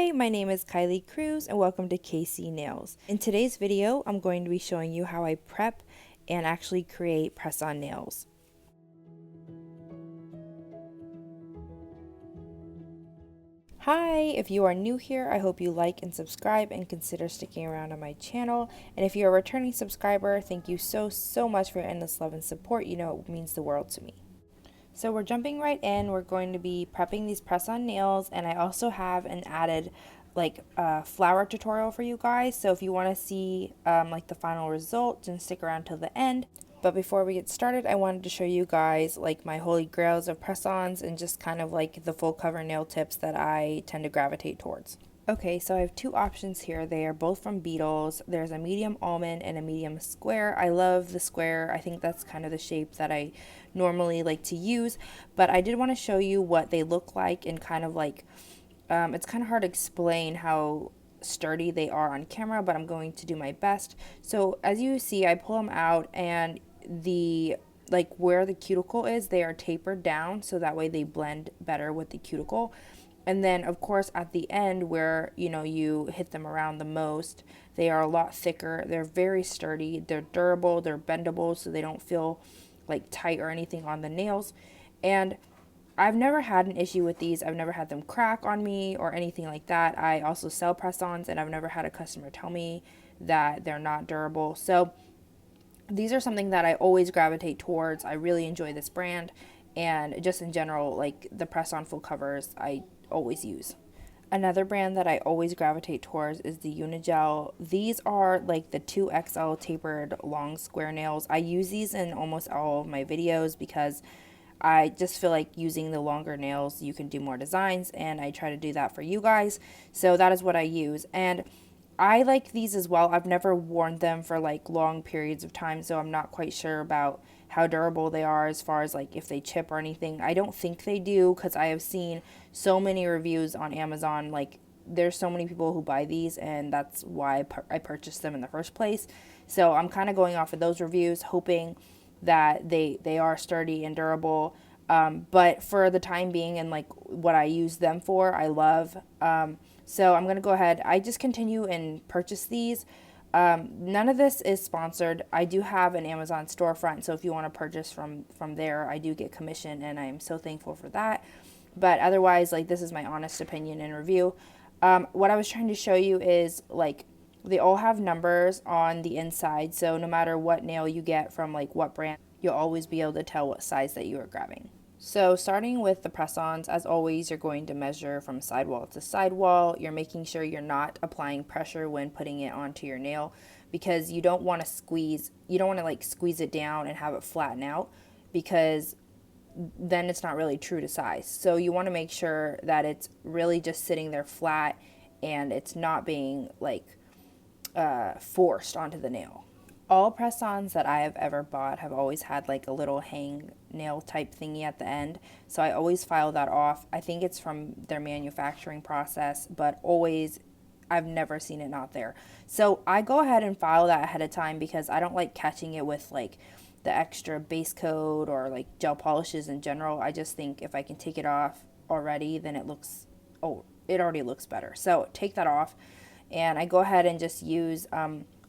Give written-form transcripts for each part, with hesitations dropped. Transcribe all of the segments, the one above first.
Hi, my name is Kylie Cruz and welcome to KC Nails. In today's video, I'm going to be showing you how I prep and actually create press-on nails. Hi, if you are new here, I hope you like and subscribe and consider sticking around on my channel. And if you're a returning subscriber, thank you so much for your endless love and support. You know it means the world to me. So we're jumping right in. We're going to be prepping these press-on nails, and I also have an added flower tutorial for you guys. So if you want to see like the final result, then stick around till the end. But before we get started, I wanted to show you guys like my holy grails of press-ons and just kind of like the full cover nail tips that I tend to gravitate towards. Okay, so I have two options here. They are both from Beetles. There's a medium almond and a medium square. I love the square. I think that's kind of the shape that I normally like to use, but I did want to show you what they look like and kind of like, it's kind of hard to explain how sturdy they are on camera, but I'm going to do my best. So as you see, I pull them out and like where the cuticle is, they are tapered down so that way they blend better with the cuticle. And then of course at the end where you hit them around the most, they are a lot thicker. They're very sturdy, they're durable, they're bendable, so they don't feel like tight or anything on the nails. And I've never had an issue with these. I've never had them crack on me or anything like that. I also sell press-ons and I've never had a customer tell me that they're not durable. So these are something that I always gravitate towards. I really enjoy this brand, and just in general, like the press-on full covers I always use. Another brand that I always gravitate towards is the Unigel. These are like the 2XL tapered long square nails. I use these in almost all of my videos because I just feel like using the longer nails you can do more designs, and I try to do that for you guys. So that is what I use, and I like these as well. I've never worn them for like long periods of time, so I'm not quite sure about how durable they are as far as like if they chip or anything. I don't think they do because I have seen so many reviews on Amazon. Like there's so many people who buy these, and that's why I purchased them in the first place. So I'm kind of going off of those reviews, hoping that they are sturdy and durable. But for the time being and like what I use them for, I love. So I'm going to go ahead. I just continue and purchase these. None of this is sponsored. I do have an Amazon storefront, so if you want to purchase from there, I do get commission, and I'm so thankful for that. But otherwise, like, this is my honest opinion and review. What I was trying to show you is like they all have numbers on the inside, so no matter what nail you get from like what brand, you'll always be able to tell what size that you are grabbing. So starting with the press-ons, as always, you're going to measure from sidewall to sidewall. You're making sure you're not applying pressure when putting it onto your nail, because you don't want to like squeeze it down and have it flatten out, because then it's not really true to size. So you want to make sure that it's really just sitting there flat and it's not being like forced onto the nail. All press-ons that I have ever bought have always had like a little hang nail type thingy at the end, so I always file that off. I think it's from their manufacturing process, but always, I've never seen it not there. So I go ahead and file that ahead of time because I don't like catching it with like the extra base coat or like gel polishes in general. I just think if I can take it off already, then it already looks better. So take that off, and I go ahead and just use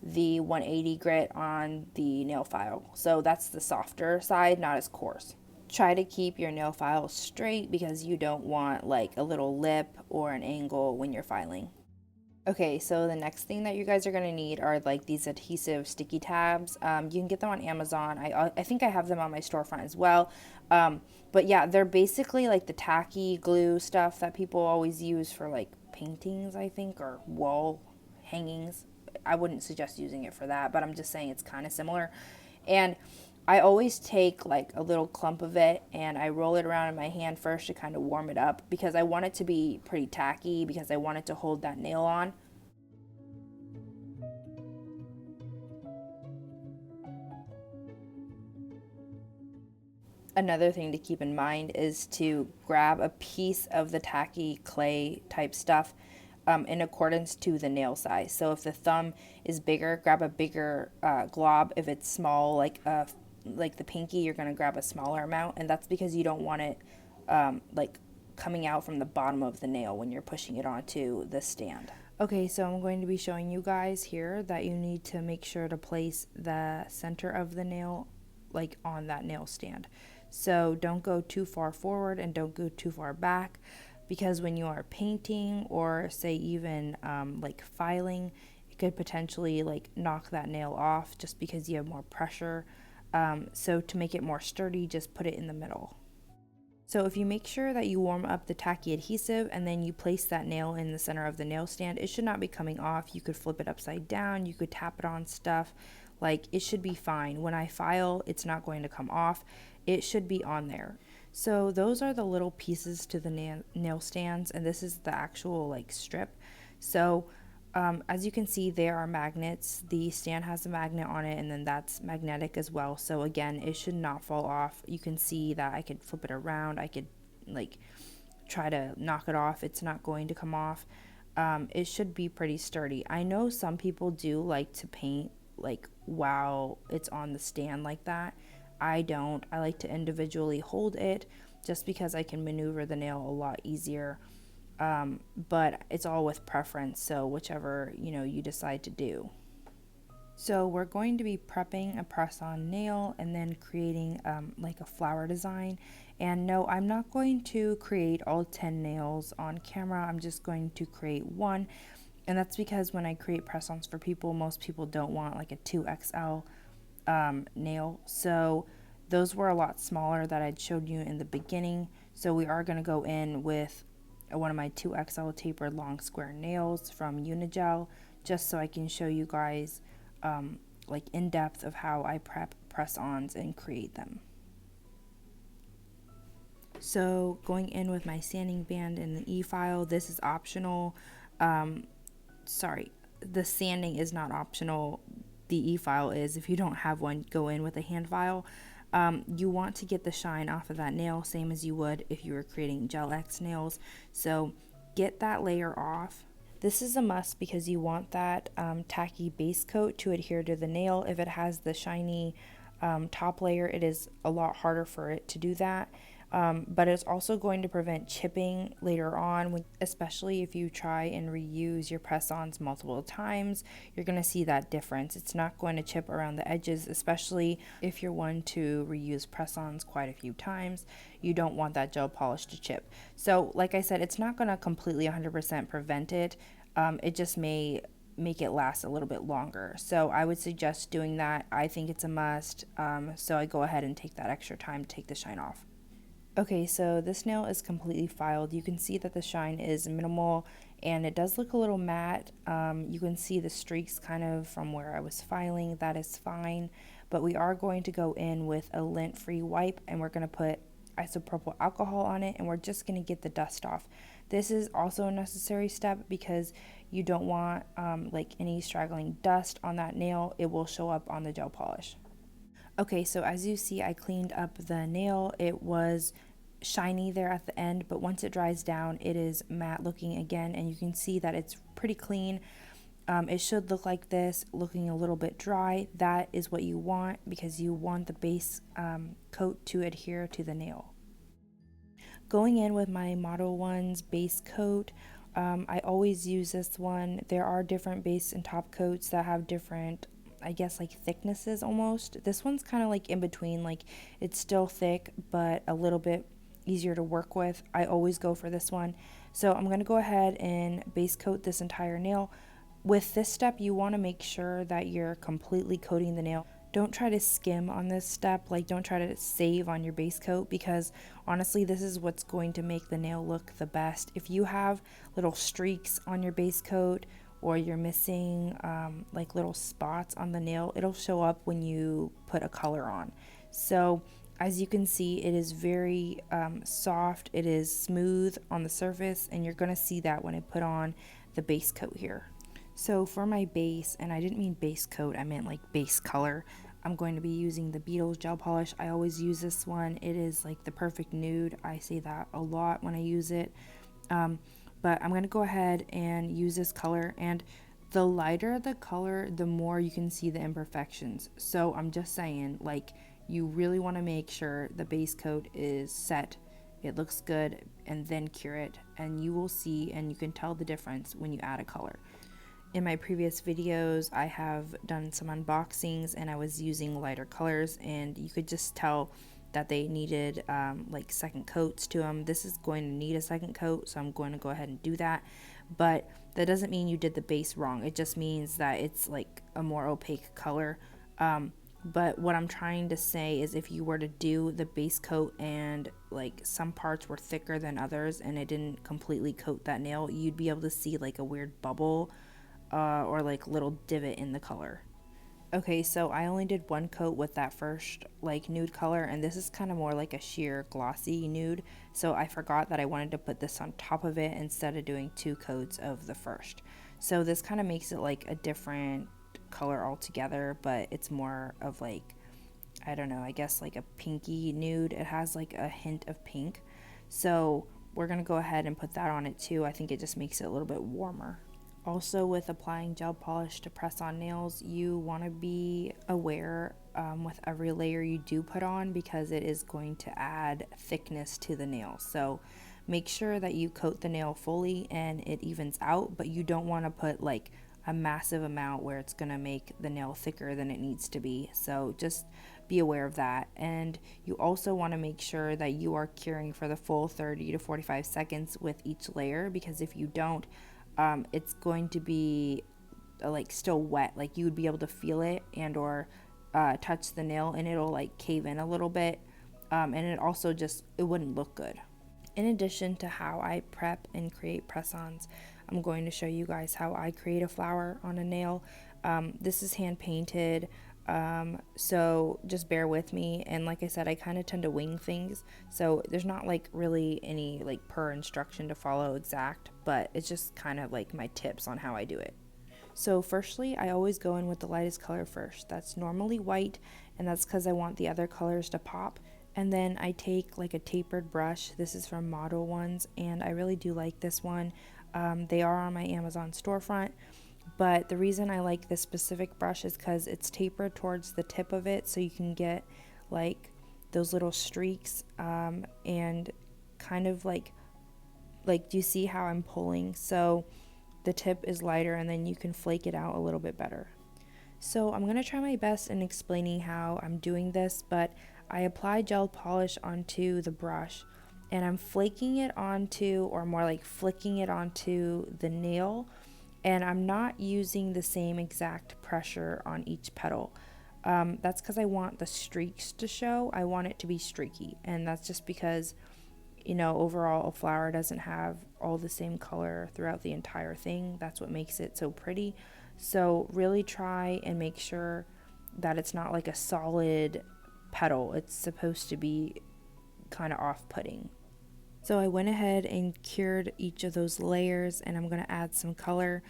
the 180 grit on the nail file. So that's the softer side, not as coarse. Try to keep your nail file straight because you don't want like a little lip or an angle when you're filing. Okay, so the next thing that you guys are going to need are like these adhesive sticky tabs. You can get them on Amazon. I think I have them on my storefront as well. But yeah, they're basically like the tacky glue stuff that people always use for like paintings, I think, or wall hangings. I wouldn't suggest using it for that, but I'm just saying it's kind of similar. And I always take like a little clump of it and I roll it around in my hand first to kind of warm it up, because I want it to be pretty tacky, because I want it to hold that nail on. Another thing to keep in mind is to grab a piece of the tacky clay type stuff in accordance to the nail size. So if the thumb is bigger, grab a bigger glob. If it's small, like the pinky, you're going to grab a smaller amount, and that's because you don't want it like coming out from the bottom of the nail when you're pushing it onto the stand. Okay, so I'm going to be showing you guys here that you need to make sure to place the center of the nail like on that nail stand. So don't go too far forward and don't go too far back, because when you are painting or say even like filing, it could potentially like knock that nail off just because you have more pressure. So to make it more sturdy, just put it in the middle. So if you make sure that you warm up the tacky adhesive and then you place that nail in the center of the nail stand, it should not be coming off. You could flip it upside down, you could tap it on stuff, like it should be fine. When I file, it's not going to come off. It should be on there. So those are the little pieces to the nail stands, and this is the actual like strip. So as you can see, there are magnets. The stand has a magnet on it, and then that's magnetic as well. So again, it should not fall off. You can see that I could flip it around. I could like try to knock it off. It's not going to come off. It should be pretty sturdy. I know some people do like to paint like while it's on the stand like that. I don't. I like to individually hold it just because I can maneuver the nail a lot easier. But it's all with preference, so whichever you decide to do. So we're going to be prepping a press-on nail and then creating like a flower design. And no, I'm not going to create all 10 nails on camera. I'm just going to create one, and that's because when I create press-ons for people, most people don't want like a 2XL nail. So those were a lot smaller that I'd showed you in the beginning. So we are going to go in with one of my 2XL tapered long square nails from Unigel, just so I can show you guys like in depth of how I prep press-ons and create them. So going in with my sanding band and the e-file, this is optional. Sorry, the sanding is not optional. The e-file is. If you don't have one, go in with a hand file. You want to get the shine off of that nail, same as you would if you were creating Gel X nails. So get that layer off. This is a must because you want that tacky base coat to adhere to the nail. If it has the shiny top layer, it is a lot harder for it to do that. But it's also going to prevent chipping later on, especially if you try and reuse your press-ons multiple times. You're going to see that difference. It's not going to chip around the edges, especially if you're one to reuse press-ons quite a few times. You don't want that gel polish to chip. So like I said, it's not going to completely 100% prevent it. It just may make it last a little bit longer. So I would suggest doing that. I think it's a must. So I go ahead and take that extra time to take the shine off. Okay, so this nail is completely filed. You can see that the shine is minimal and it does look a little matte. You can see the streaks kind of from where I was filing. That is fine, but we are going to go in with a lint-free wipe and we're going to put isopropyl alcohol on it, and we're just going to get the dust off. This is also a necessary step because you don't want like any straggling dust on that nail. It will show up on the gel polish. Okay, so as you see, I cleaned up the nail. It was shiny there at the end, but once it dries down, it is matte looking again, and you can see that it's pretty clean. It should look like this, looking a little bit dry. That is what you want because you want the base coat to adhere to the nail. Going in with my Model 1's base coat, I always use this one. There are different base and top coats that have different, I guess, like thicknesses almost. This one's kind of like in between, like it's still thick but a little bit easier to work with. I always go for this one. So I'm going to go ahead and base coat this entire nail. With this step, you want to make sure that you're completely coating the nail. Don't try to skim on this step, like don't try to save on your base coat, because honestly this is what's going to make the nail look the best. If you have little streaks on your base coat or you're missing like little spots on the nail, it'll show up when you put a color on. So as you can see, it is very soft, it is smooth on the surface, and you're going to see that when I put on the base coat here. So for my base, and I didn't mean base coat, I meant like base color, I'm going to be using the Beetles gel polish. I always use this one. It is like the perfect nude. I say that a lot when I use it. But I'm going to go ahead and use this color, and the lighter the color, the more you can see the imperfections. So I'm just saying, like, you really want to make sure the base coat is set it looks good, and then cure it, and you will see and you can tell the difference when you add a color. In my previous videos, I have done some unboxings and I was using lighter colors, and you could just tell that they needed like second coats to them. This is going to need a second coat, so I'm going to go ahead and do that. But that doesn't mean you did the base wrong. It just means that it's like a more opaque color. But what I'm trying to say is if you were to do the base coat and like some parts were thicker than others and it didn't completely coat that nail, you'd be able to see like a weird bubble or like little divot in the color. Okay, so I only did one coat with that first like nude color, and this is kind of more like a sheer glossy nude, so I forgot that I wanted to put this on top of it instead of doing two coats of the first. So this kind of makes it like a different color altogether, but it's more of like, I don't know, I guess like a pinky nude. It has like a hint of pink, so we're gonna go ahead and put that on it too. I think it just makes it a little bit warmer. Also, with applying gel polish to press on nails, you want to be aware with every layer you do put on, because it is going to add thickness to the nail. So make sure that you coat the nail fully and it evens out, but you don't want to put like a massive amount where it's going to make the nail thicker than it needs to be. So just be aware of that. And you also want to make sure that you are curing for the full 30 to 45 seconds with each layer, because if you don't, it's going to be like still wet. Like you would be able to feel it and or touch the nail, and it'll like cave in a little bit, and it also just, it wouldn't look good. In addition to how I prep and create press-ons, I'm going to show you guys how I create a flower on a nail. This is hand painted, so just bear with me. And like I said, I kind of tend to wing things, so there's not like really any like per instruction to follow exact, but it's just kind of like my tips on how I do it. So firstly, I always go in with the lightest color first. That's normally white, and that's because I want the other colors to pop. And then I take like a tapered brush. This is from Model Ones, and I really do like this one. They are on my Amazon storefront, but the reason I like this specific brush is because it's tapered towards the tip of it, so you can get like those little streaks, and kind of like do you see how I'm pulling? So the tip is lighter, and then you can flake it out a little bit better. So I'm going to try my best in explaining how I'm doing this, but I apply gel polish onto the brush, and I'm flaking it onto, or more like flicking it onto the nail, and I'm not using the same exact pressure on each petal. That's because I want the streaks to show. I want it to be streaky, and that's just because, you know, overall a flower doesn't have all the same color throughout the entire thing. That's what makes it so pretty. So really try and make sure that it's not like a solid petal. It's supposed to be kind of off-putting. So I went ahead and cured each of those layers, and I'm going to add some color.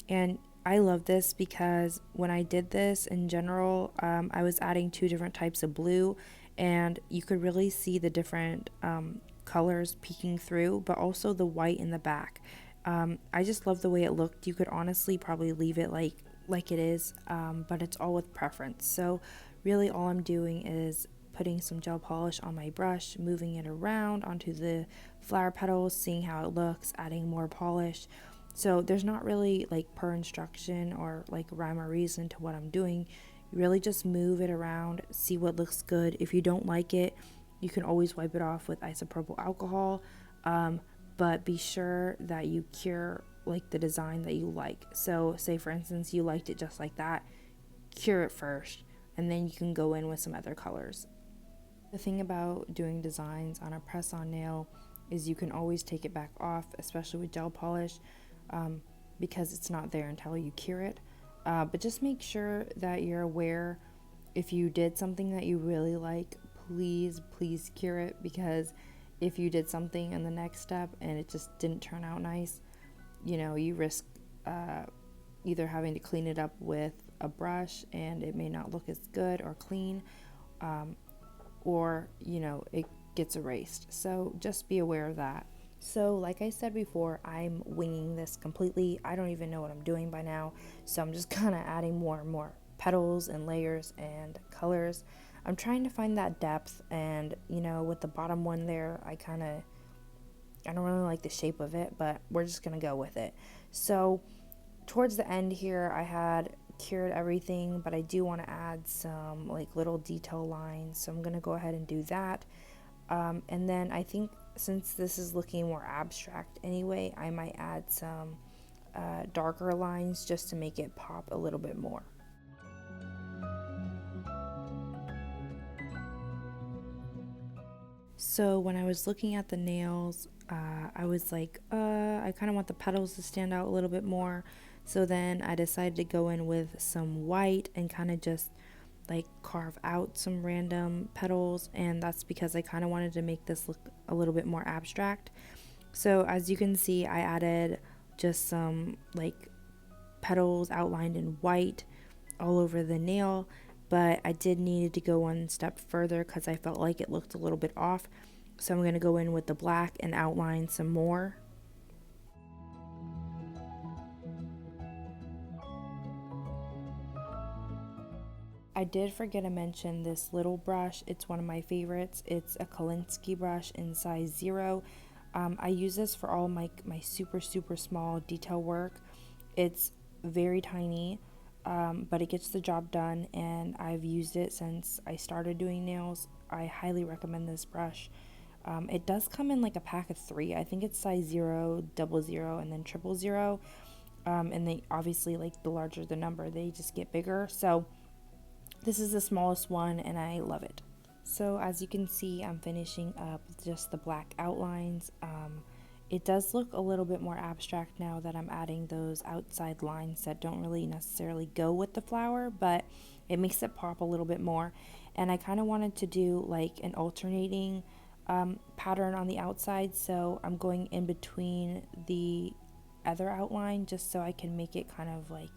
And I love this because when I did this in general, I was adding two different types of blue, and you could really see the different colors peeking through, but also the white in the back. I just love the way it looked. You could honestly probably leave it like it is, but it's all with preference. So really all I'm doing is putting some gel polish on my brush, moving it around onto the flower petals, seeing how it looks, adding more polish. So there's not really like per instruction or like rhyme or reason to what I'm doing. You really just move it around, see what looks good. If you don't like it, you can always wipe it off with isopropyl alcohol, but be sure that you cure like the design that you like. So say for instance you liked it just like that, cure it first, and then you can go in with some other colors. The thing about doing designs on a press-on nail is you can always take it back off, especially with gel polish, because it's not there until you cure it. But just make sure that you're aware, if you did something that you really like, please cure it, because if you did something in the next step and it just didn't turn out nice, you know, you risk either having to clean it up with a brush and it may not look as good or clean, or, you know, it gets erased. So just be aware of that. So like I said before, I'm winging this completely. I don't even know what I'm doing by now, so I'm just kind of adding more and more petals and layers and colors. I'm trying to find that depth, and you know, with the bottom one there, I don't really like the shape of it, but we're just gonna go with it. So towards the end here, I had cured everything, but I do want to add some like little detail lines, so I'm gonna go ahead and do that. And then I think since this is looking more abstract anyway, I might add some darker lines just to make it pop a little bit more. So when I was looking at the nails, I was like, I kind of want the petals to stand out a little bit more. So then I decided to go in with some white and kind of just like carve out some random petals, and that's because I kind of wanted to make this look a little bit more abstract. So as you can see, I added just some like petals outlined in white all over the nail, but I did need to go one step further because I felt like it looked a little bit off. So I'm going to go in with the black and outline some more. I did forget to mention this little brush. It's one of my favorites. It's a Kolinsky brush in size 0. I use this for all my super small detail work. It's very tiny, but it gets the job done, and I've used it since I started doing nails. I highly recommend this brush. It does come in like a pack of 3. I think it's size 0, 00, and then 000. And they obviously, like, the larger the number, they just get bigger. So this is the smallest one, and I love it. So as you can see, I'm finishing up just the black outlines. It does look a little bit more abstract now that I'm adding those outside lines that don't really necessarily go with the flower, but it makes it pop a little bit more. And I kind of wanted to do like an alternating pattern on the outside, so I'm going in between the other outline just so I can make it kind of like,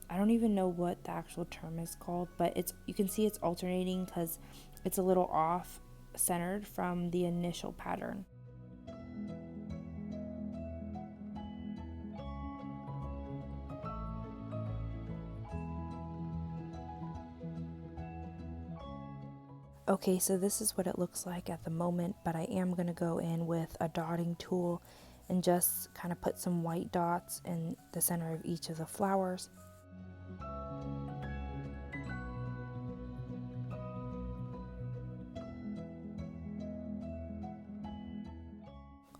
I don't even know what the actual term is called, but it's, you can see it's alternating because it's a little off centered from the initial pattern. Okay, so this is what it looks like at the moment, but I am going to go in with a dotting tool and just kind of put some white dots in the center of each of the flowers.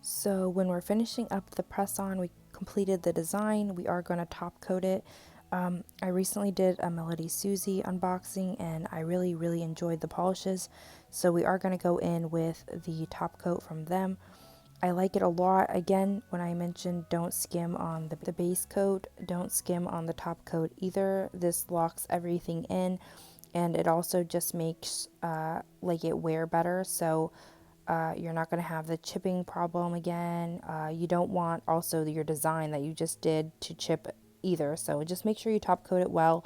So when we're finishing up the press on, we completed the design. We are going to top coat it. I recently did a Melody Susie unboxing, and I really enjoyed the polishes. So we are going to go in with the top coat from them. I like it a lot. Again, when I mentioned don't skim on the base coat, don't skim on the top coat either. This locks everything in, and it also just makes like it wear better. So you're not going to have the chipping problem again. You don't want also your design that you just did to chip either. So just make sure you top coat it well,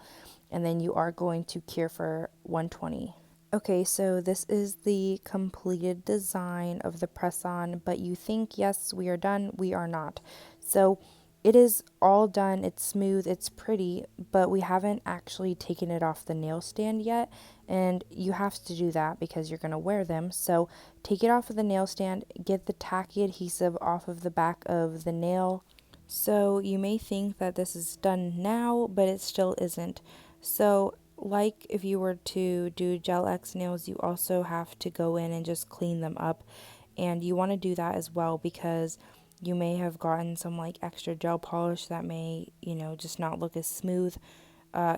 and then you are going to cure for 120. Okay, so this is the completed design of the press-on, but you think, yes, we are done. We are not. So it is all done. It's smooth. It's pretty, but we haven't actually taken it off the nail stand yet, and you have to do that because you're going to wear them. So take it off of the nail stand, get the tacky adhesive off of the back of the nail. So you may think that this is done now, but it still isn't. So like if you were to do Gel X nails, you also have to go in and just clean them up, and you want to do that as well because you may have gotten some like extra gel polish that may, you know, just not look as smooth.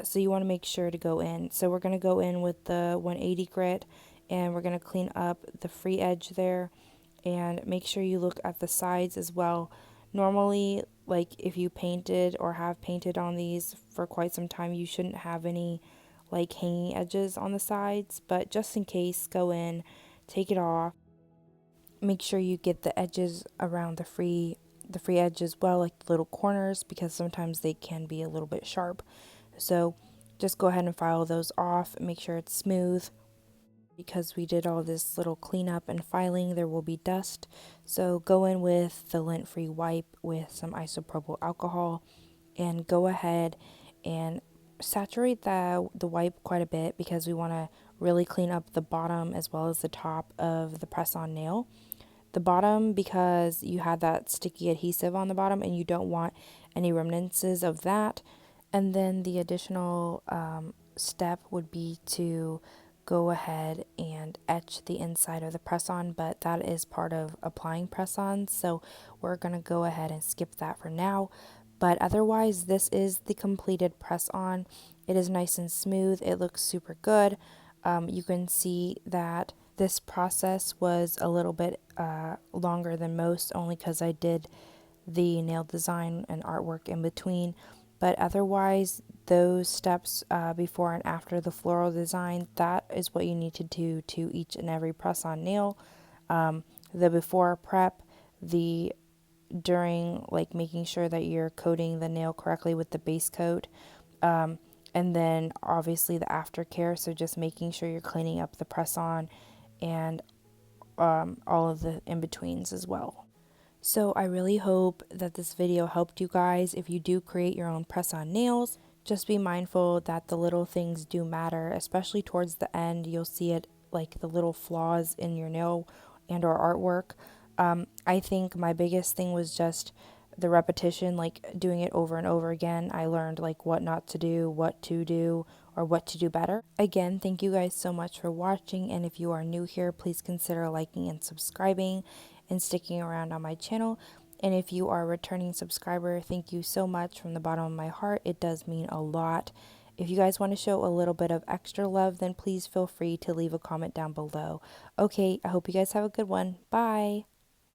So you want to make sure to go in. So we're going to go in with the 180 grit, and we're going to clean up the free edge there, and make sure you look at the sides as well. Normally, like if you painted or have painted on these for quite some time, you shouldn't have any like hanging edges on the sides, but just in case, go in, take it off. Make sure you get the edges around the free edge as well, like the little corners, because sometimes they can be a little bit sharp. So just go ahead and file those off, make sure it's smooth. Because we did all this little cleanup and filing, there will be dust. So go in with the lint-free wipe with some isopropyl alcohol, and go ahead and saturate the wipe quite a bit because we want to really clean up the bottom as well as the top of the press-on nail. The bottom, because you had that sticky adhesive on the bottom and you don't want any remnants of that. And then the additional step would be to go ahead and etch the inside of the press-on, but that is part of applying press-ons, so we're going to go ahead and skip that for now. But otherwise, this is the completed press-on. It is nice and smooth. It looks super good. You can see that this process was a little bit longer than most, only because I did the nail design and artwork in between. But otherwise, those steps before and after the floral design, that is what you need to do to each and every press-on nail. The before prep, the during, like making sure that you're coating the nail correctly with the base coat, and then obviously the aftercare, so just making sure you're cleaning up the press-on and all of the in-betweens as well. So I really hope that this video helped you guys. If you do create your own press-on nails, just be mindful that the little things do matter, especially towards the end. You'll see it, like the little flaws in your nail and or artwork. I think my biggest thing was just the repetition, like doing it over and over again. I learned like what not to do, what to do, or what to do better. Again, thank you guys so much for watching, and if you are new here, please consider liking and subscribing and sticking around on my channel. And if you are a returning subscriber, thank you so much from the bottom of my heart. It does mean a lot. If you guys want to show a little bit of extra love, then please feel free to leave a comment down below. Okay, I hope you guys have a good one. Bye.